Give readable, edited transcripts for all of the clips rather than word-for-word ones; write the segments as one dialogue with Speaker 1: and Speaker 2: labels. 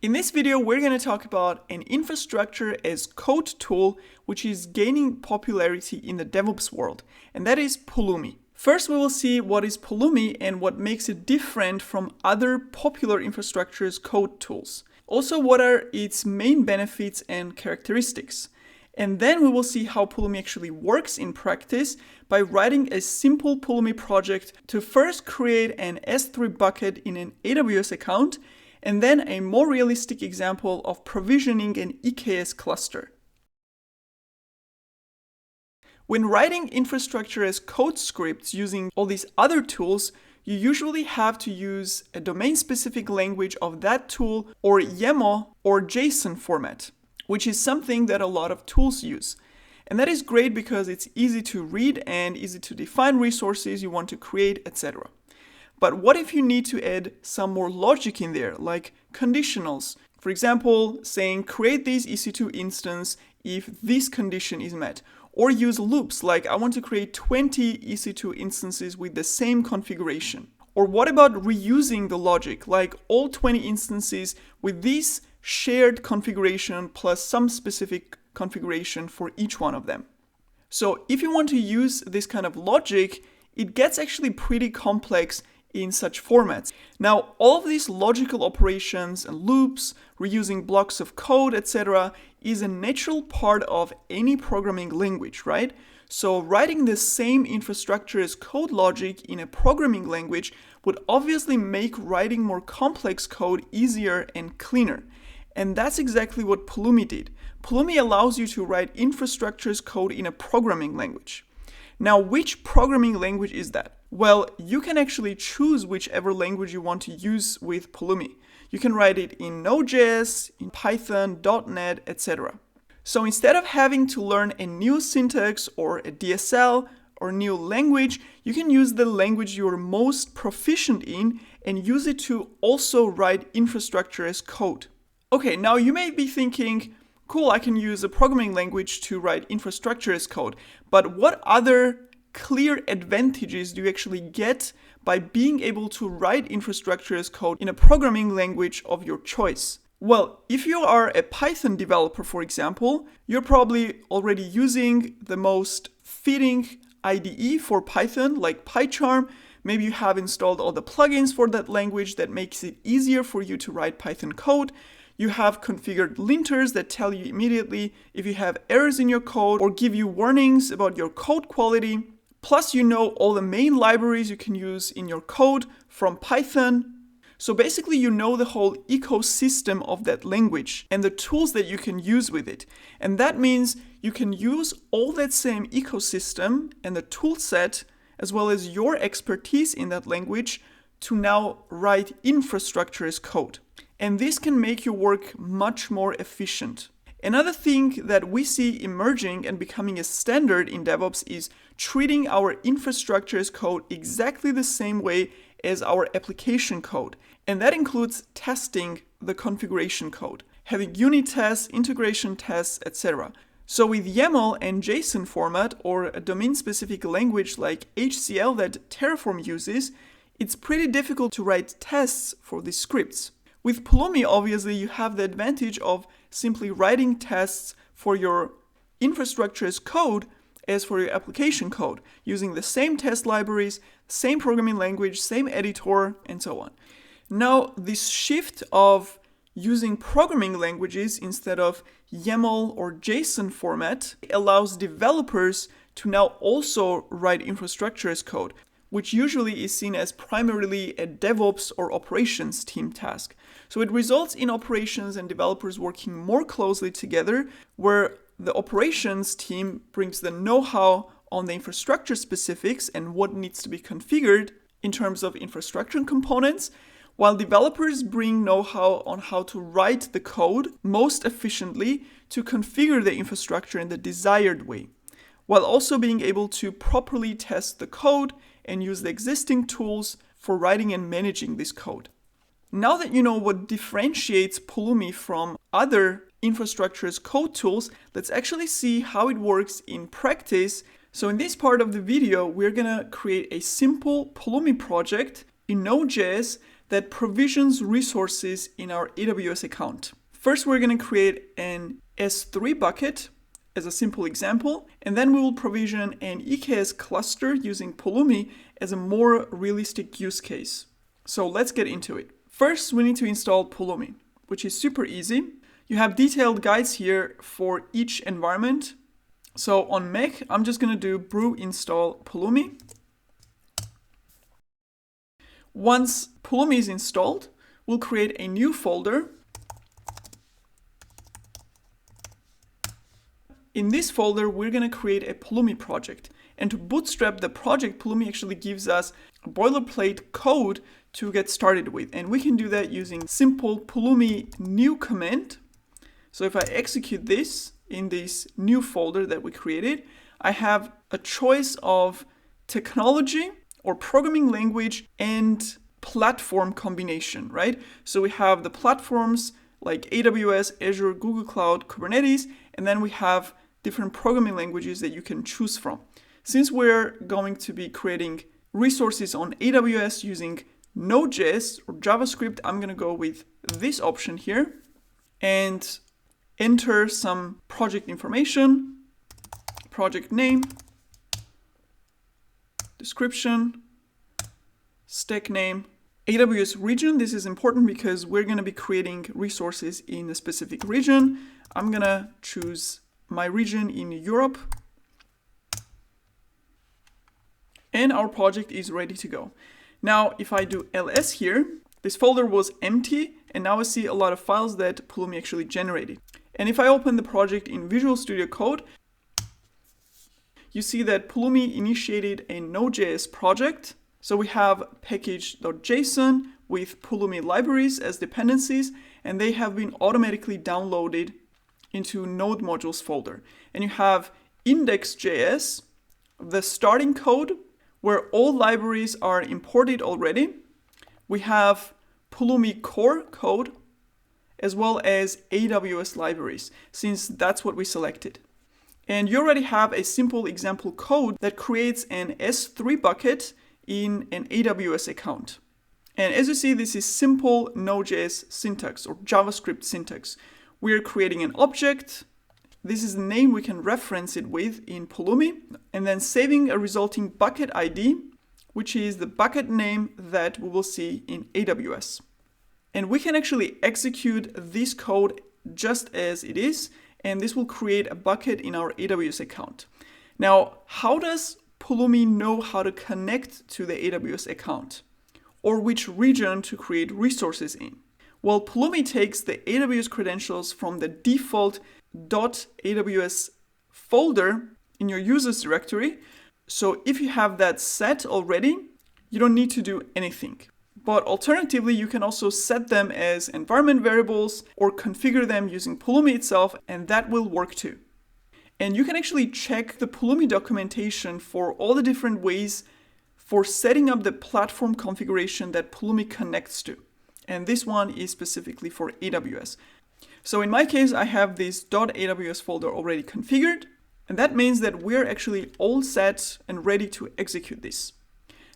Speaker 1: In this video, we're going to talk about an infrastructure as code tool which is gaining popularity in the DevOps world, and that is Pulumi. First, we will see what is Pulumi and what makes it different from other popular infrastructure as code tools. Also, what are its main benefits and characteristics. And then we will see how Pulumi actually works in practice by writing a simple Pulumi project to first create an S3 bucket in an AWS account, and then a more realistic example of provisioning an EKS cluster. When writing infrastructure as code scripts using all these other tools, you usually have to use a domain-specific language of that tool or YAML or JSON format, which is something that a lot of tools use. And that is great because it's easy to read and easy to define resources you want to create, etc. But what if you need to add some more logic in there, like conditionals? For example, saying create this EC2 instance if this condition is met. Or use loops, like I want to create 20 EC2 instances with the same configuration. Or what about reusing the logic, like all 20 instances with this shared configuration plus some specific configuration for each one of them? So if you want to use this kind of logic, it gets actually pretty complex in such formats. Now, all of these logical operations and loops, reusing blocks of code, etc., is a natural part of any programming language, right? So writing the same infrastructure as code logic in a programming language would obviously make writing more complex code easier and cleaner. And that's exactly what Pulumi did. Pulumi allows you to write infrastructure as code in a programming language. Now, which programming language is that? Well, you can actually choose whichever language you want to use with Pulumi. You can write it in Node.js, in Python, .NET, etc. So instead of having to learn a new syntax or a DSL or new language, you can use the language you're most proficient in and use it to also write infrastructure as code. Okay, now you may be thinking, cool, I can use a programming language to write infrastructure as code, but what other clear advantages do you actually get by being able to write infrastructure as code in a programming language of your choice? Well, if you are a Python developer, for example, you're probably already using the most fitting IDE for Python, like PyCharm. Maybe you have installed all the plugins for that language that makes it easier for you to write Python code. You have configured linters that tell you immediately if you have errors in your code or give you warnings about your code quality. Plus, you know all the main libraries you can use in your code from Python. So basically, you know the whole ecosystem of that language and the tools that you can use with it. And that means you can use all that same ecosystem and the tool set, as well as your expertise in that language, to now write infrastructure as code. And this can make your work much more efficient. Another thing that we see emerging and becoming a standard in DevOps is treating our infrastructure as code exactly the same way as our application code. And that includes testing the configuration code, having unit tests, integration tests, etc. So with YAML and JSON format or a domain-specific language like HCL that Terraform uses, it's pretty difficult to write tests for these scripts. With Pulumi, obviously, you have the advantage of simply writing tests for your infrastructure as code as for your application code, using the same test libraries, same programming language, same editor, and so on. Now, this shift of using programming languages instead of YAML or JSON format allows developers to now also write infrastructure as code, which usually is seen as primarily a DevOps or operations team task. So it results in operations and developers working more closely together, where the operations team brings the know-how on the infrastructure specifics and what needs to be configured in terms of infrastructure components, while developers bring know-how on how to write the code most efficiently to configure the infrastructure in the desired way, while also being able to properly test the code and use the existing tools for writing and managing this code. Now that you know what differentiates Pulumi from other infrastructure as code tools, let's actually see how it works in practice. So in this part of the video, we're gonna create a simple Pulumi project in Node.js that provisions resources in our AWS account. First, we're going to create an S3 bucket as a simple example, and then we will provision an EKS cluster using Pulumi as a more realistic use case. So let's get into it. First, we need to install Pulumi, which is super easy. You have detailed guides here for each environment. So on Mac, I'm just going to do brew install Pulumi. Once Pulumi is installed, we'll create a new folder. In this folder, we're going to create a Pulumi project. And to bootstrap the project, Pulumi actually gives us a boilerplate code to get started with. And we can do that using simple Pulumi new command. So if I execute this in this new folder that we created, I have a choice of technology or programming language and platform combination, right? So we have the platforms like AWS, Azure, Google Cloud, Kubernetes, and then we have different programming languages that you can choose from. Since we're going to be creating resources on AWS using Node.js or JavaScript, I'm going to go with this option here and enter some project information, project name, description, stack name, AWS region. This is important because we're going to be creating resources in a specific region. I'm going to choose my region in Europe. And our project is ready to go. Now, if I do ls here, this folder was empty, and now I see a lot of files that Pulumi actually generated. And if I open the project in Visual Studio Code, you see that Pulumi initiated a Node.js project. So we have package.json with Pulumi libraries as dependencies, and they have been automatically downloaded into Node modules folder. And you have index.js, the starting code, where all libraries are imported already. We have Pulumi core code, as well as AWS libraries, since that's what we selected. And you already have a simple example code that creates an S3 bucket in an AWS account. And as you see, this is simple Node.js syntax or JavaScript syntax. We are creating an object. This is the name we can reference it with in Pulumi, and then saving a resulting bucket ID, which is the bucket name that we will see in AWS. And we can actually execute this code just as it is, and this will create a bucket in our AWS account. Now, how does Pulumi know how to connect to the AWS account, or which region to create resources in? Well, Pulumi takes the AWS credentials from the default .aws folder in your users directory. So if you have that set already, you don't need to do anything. But alternatively, you can also set them as environment variables or configure them using Pulumi itself, and that will work too. And you can actually check the Pulumi documentation for all the different ways for setting up the platform configuration that Pulumi connects to. And this one is specifically for AWS. So in my case, I have this .aws folder already configured, and that means that we're actually all set and ready to execute this.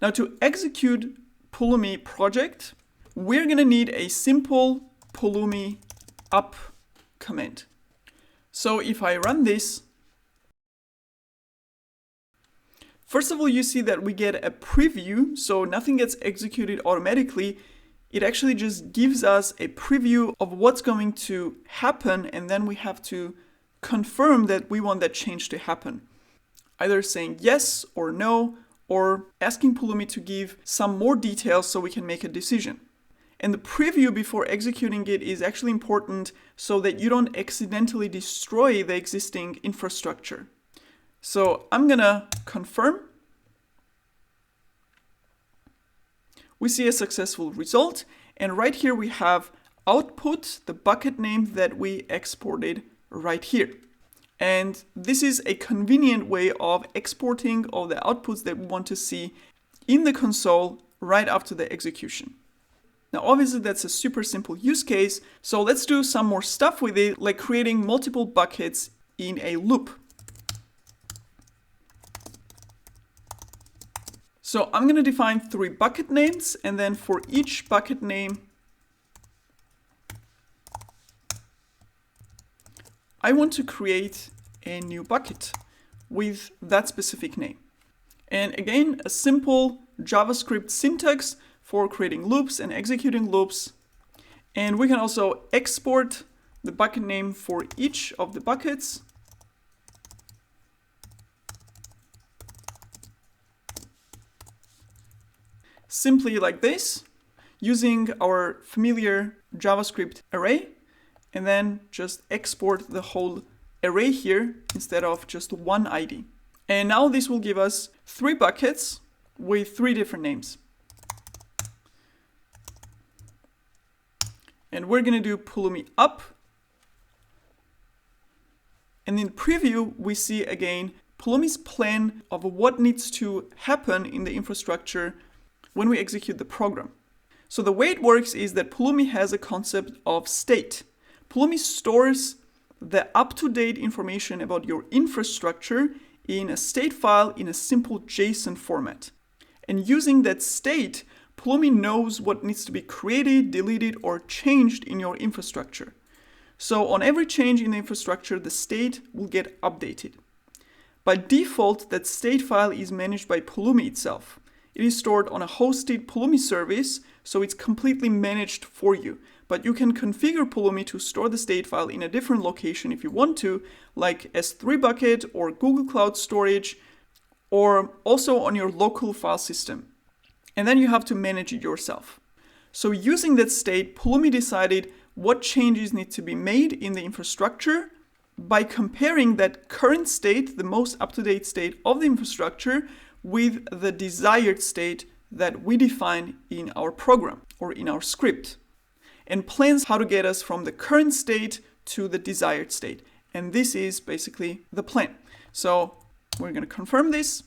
Speaker 1: Now, to execute Pulumi project, we're going to need a simple Pulumi up command. So if I run this, first of all, you see that we get a preview, so nothing gets executed automatically. It actually just gives us a preview of what's going to happen, and then we have to confirm that we want that change to happen. Either saying yes or no, or asking Pulumi to give some more details so we can make a decision. And the preview before executing it is actually important so that you don't accidentally destroy the existing infrastructure. So I'm gonna confirm. We see a successful result, and right here we have output, the bucket name that we exported right here. And this is a convenient way of exporting all the outputs that we want to see in the console right after the execution. Now, obviously, that's a super simple use case. So let's do some more stuff with it, like creating multiple buckets in a loop. So I'm going to define 3 bucket names, and then for each bucket name, I want to create a new bucket with that specific name. And again, a simple JavaScript syntax for creating loops and executing loops. And we can also export the bucket name for each of the buckets. Simply like this, using our familiar JavaScript array, and then just export the whole array here instead of just one ID. And now this will give us 3 buckets with 3 different names. And we're going to do Pulumi up. And in preview, we see again Pulumi's plan of what needs to happen in the infrastructure when we execute the program. So the way it works is that Pulumi has a concept of state. Pulumi stores the up-to-date information about your infrastructure in a state file in a simple JSON format. And using that state, Pulumi knows what needs to be created, deleted, or changed in your infrastructure. So on every change in the infrastructure, the state will get updated. By default, that state file is managed by Pulumi itself. It is stored on a hosted Pulumi service, so it's completely managed for you. But you can configure Pulumi to store the state file in a different location if you want to, like S3 bucket or Google Cloud Storage, or also on your local file system. And then you have to manage it yourself. So using that state, Pulumi decided what changes need to be made in the infrastructure by comparing that current state, the most up-to-date state of the infrastructure, with the desired state that we define in our program or in our script, and plans how to get us from the current state to the desired state. And this is basically the plan. So we're going to confirm this.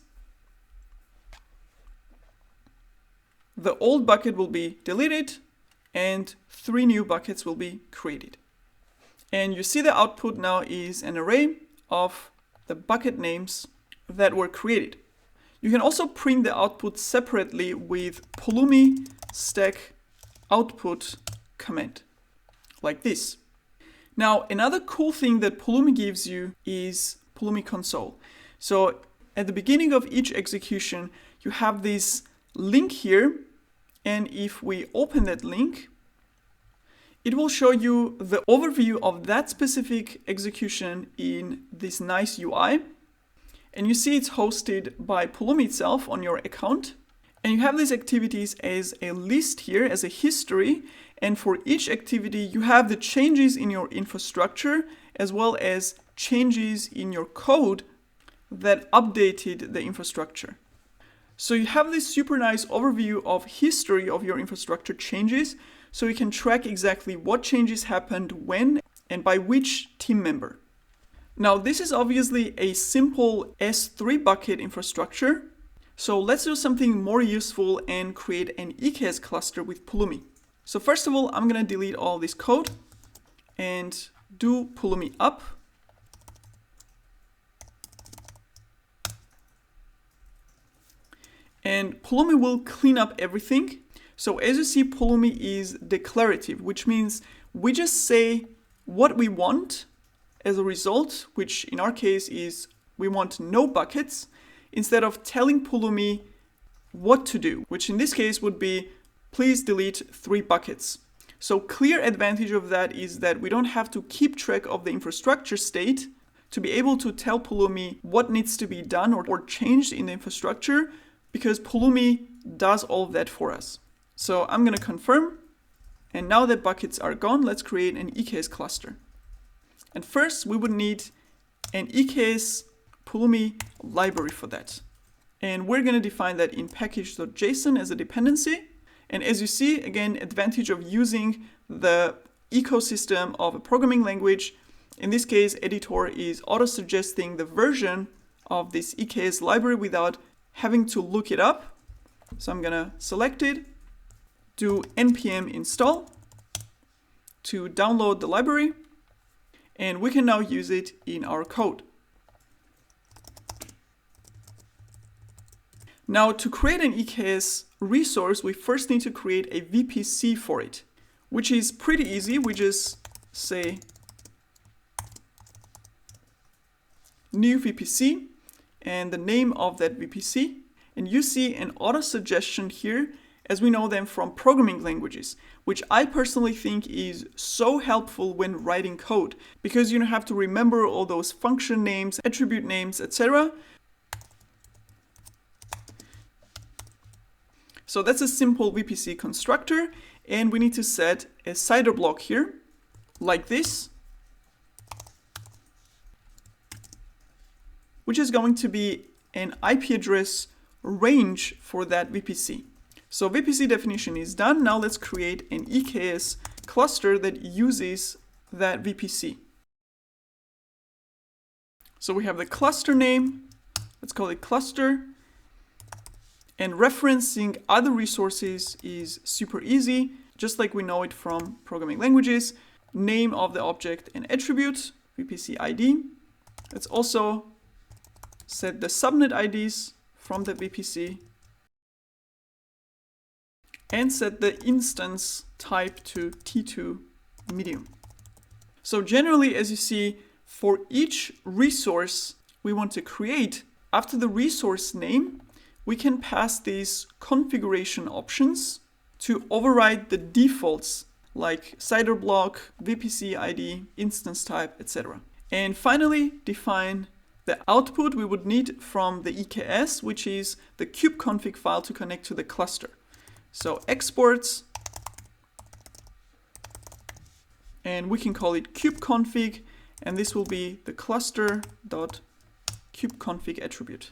Speaker 1: The old bucket will be deleted and 3 new buckets will be created. And you see the output now is an array of the bucket names that were created. You can also print the output separately with Pulumi stack output command, like this. Now, another cool thing that Pulumi gives you is Pulumi Console. So at the beginning of each execution, you have this link here. And if we open that link, it will show you the overview of that specific execution in this nice UI. And you see it's hosted by Pulumi itself on your account. And you have these activities as a list here, as a history. And for each activity, you have the changes in your infrastructure, as well as changes in your code that updated the infrastructure. So you have this super nice overview of history of your infrastructure changes, so you can track exactly what changes happened when and by which team member. Now, this is obviously a simple S3 bucket infrastructure. So let's do something more useful and create an EKS cluster with Pulumi. So first of all, I'm going to delete all this code and do Pulumi up. And Pulumi will clean up everything. So as you see, Pulumi is declarative, which means we just say what we want as a result, which in our case is we want no buckets, instead of telling Pulumi what to do, which in this case would be, please delete 3 buckets. So clear advantage of that is that we don't have to keep track of the infrastructure state to be able to tell Pulumi what needs to be done or changed in the infrastructure, because Pulumi does all of that for us. So I'm going to confirm. And now that buckets are gone, let's create an EKS cluster. And first, we would need an EKS Pulumi library for that. And we're going to define that in package.json as a dependency. And as you see, again, advantage of using the ecosystem of a programming language. In this case, editor is auto-suggesting the version of this EKS library without having to look it up. So I'm going to select it, do npm install to download the library, and we can now use it in our code. Now, to create an EKS resource, we first need to create a VPC for it, which is pretty easy. We just say new VPC and the name of that VPC. And you see an auto suggestion here, as we know them from programming languages, which I personally think is so helpful when writing code, because you don't have to remember all those function names, attribute names, etc. So that's a simple VPC constructor, and we need to set a CIDR block here, like this, which is going to be an IP address range for that VPC. So VPC definition is done. Now let's create an EKS cluster that uses that VPC. So we have the cluster name, let's call it cluster, and referencing other resources is super easy, just like we know it from programming languages. Name of the object and attribute, VPC ID. Let's also set the subnet IDs from the VPC and set the instance type to T2 medium. So generally, as you see, for each resource we want to create, after the resource name, we can pass these configuration options to override the defaults like CIDR block, VPC ID, instance type, etc. And finally, define the output we would need from the EKS, which is the kubeconfig file to connect to the cluster. So exports, and we can call it kubeconfig, and this will be the cluster.kubeconfig attribute.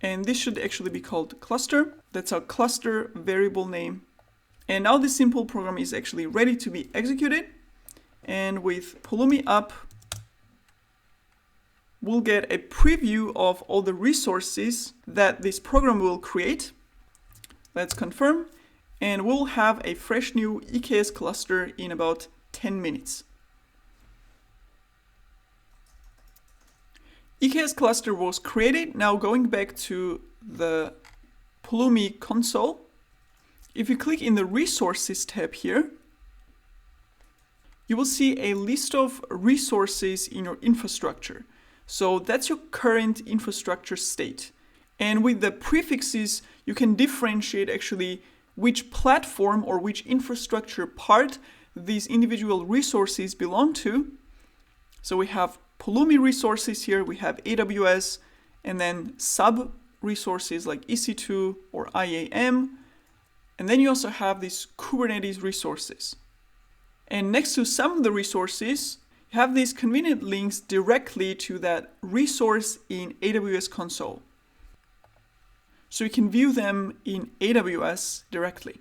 Speaker 1: And this should actually be called cluster. That's our cluster variable name. And now this simple program is actually ready to be executed. And with Pulumi up, we'll get a preview of all the resources that this program will create. Let's confirm. And we'll have a fresh new EKS cluster in about 10 minutes. EKS cluster was created. Now going back to the Pulumi Console, if you click in the Resources tab here, you will see a list of resources in your infrastructure. So that's your current infrastructure state. And with the prefixes, you can differentiate actually which platform or which infrastructure part these individual resources belong to. So we have Pulumi resources here, we have AWS, and then sub resources like EC2 or IAM. And then you also have these Kubernetes resources. And next to some of the resources, you have these convenient links directly to that resource in AWS console. So you can view them in AWS directly.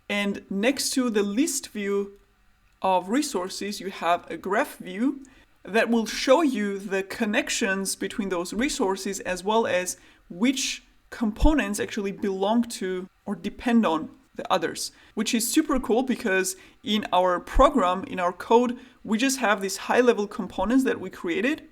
Speaker 1: And next to the list view of resources, you have a graph view that will show you the connections between those resources as well as which components actually belong to or depend on the others, which is super cool because in our program, in our code, we just have these high-level components that we created,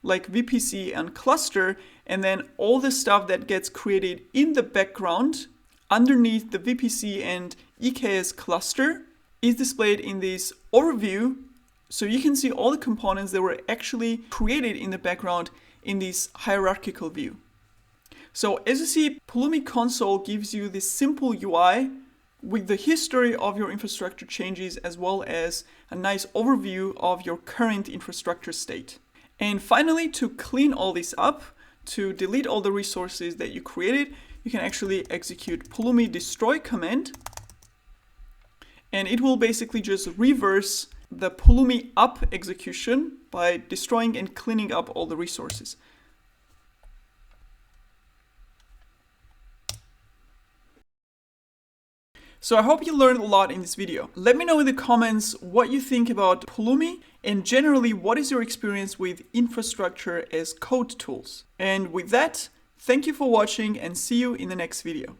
Speaker 1: like VPC and cluster, and then all the stuff that gets created in the background underneath the VPC and EKS cluster is displayed in this overview. So you can see all the components that were actually created in the background in this hierarchical view. So as you see, Pulumi Console gives you this simple UI with the history of your infrastructure changes as well as a nice overview of your current infrastructure state. And finally, to clean all this up, to delete all the resources that you created, you can actually execute Pulumi destroy command. And it will basically just reverse the Pulumi up execution by destroying and cleaning up all the resources. So I hope you learned a lot in this video. Let me know in the comments what you think about Pulumi and generally what is your experience with infrastructure as code tools. And with that, thank you for watching and see you in the next video.